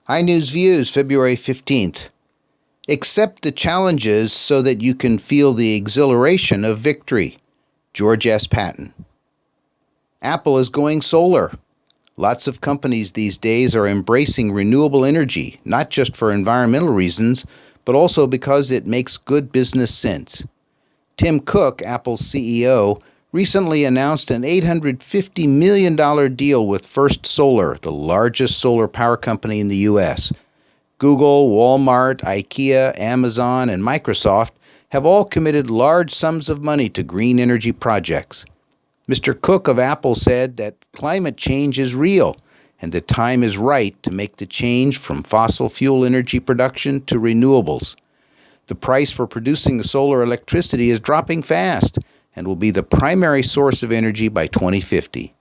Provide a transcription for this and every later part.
iNews Views, February 15th. Accept the challenges so that you can feel the exhilaration of victory. George S. Patton. Apple is going solar. Lots of companies these days are embracing renewable energy, not just for environmental reasons, but also because it makes good business sense. Tim Cook, Apple's CEO, recently announced an $850 million deal with First Solar, the largest solar power company in the U.S. Google, Walmart, IKEA, Amazon, and Microsoft have all committed large sums of money to green energy projects. Mr. Cook of Apple said that climate change is real and the time is right to make the change from fossil fuel energy production to renewables. The price for producing solar electricity is dropping fast and will be the primary source of energy by 2050.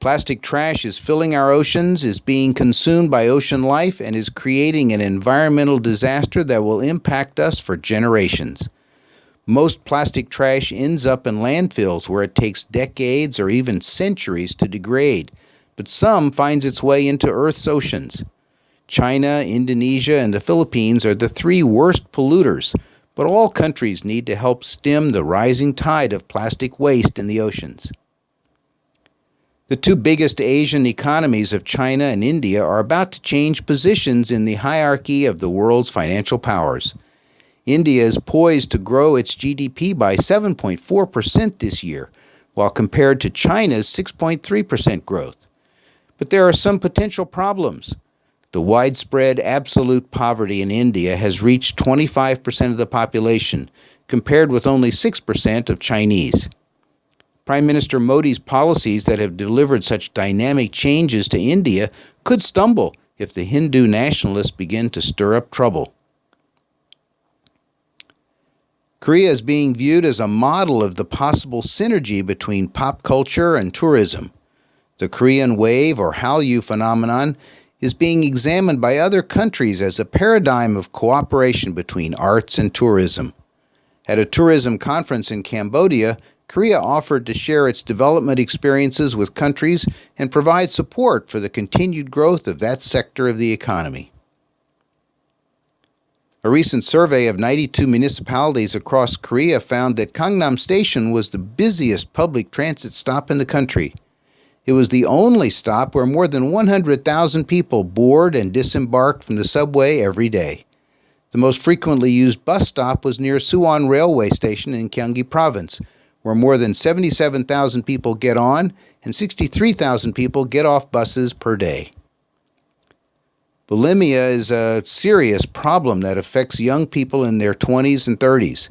Plastic trash is filling our oceans, is being consumed by ocean life, and is creating an environmental disaster that will impact us for generations. Most plastic trash ends up in landfills where it takes decades or even centuries to degrade, but some finds its way into Earth's oceans. China, Indonesia, and the Philippines are the three worst polluters, but all countries need to help stem the rising tide of plastic waste in the oceans. The two biggest Asian economies of China and India are about to change positions in the hierarchy of the world's financial powers. India is poised to grow its GDP by 7.4% this year, while compared to China's 6.3% growth. But there are some potential problems. The widespread absolute poverty in India has reached 25% of the population, compared with only 6% of Chinese. Prime Minister Modi's policies that have delivered such dynamic changes to India could stumble if the Hindu nationalists begin to stir up trouble. Korea is being viewed as a model of the possible synergy between pop culture and tourism. The Korean wave, or Hallyu phenomenon, is being examined by other countries as a paradigm of cooperation between arts and tourism. At a tourism conference in Cambodia, Korea offered to share its development experiences with countries and provide support for the continued growth of that sector of the economy. A recent survey of 92 municipalities across Korea found that Gangnam Station was the busiest public transit stop in the country. It was the only stop where more than 100,000 people board and disembark from the subway every day. The most frequently used bus stop was near Suwon Railway Station in Gyeonggi Province, where more than 77,000 people get on and 63,000 people get off buses per day. Bulimia is a serious problem that affects young people in their 20s and 30s.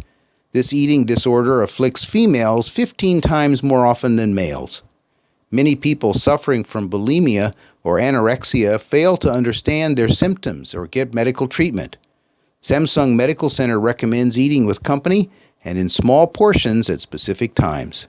This eating disorder afflicts females 15 times more often than males. Many people suffering from bulimia or anorexia fail to understand their symptoms or get medical treatment. Samsung Medical Center recommends eating with company and in small portions at specific times.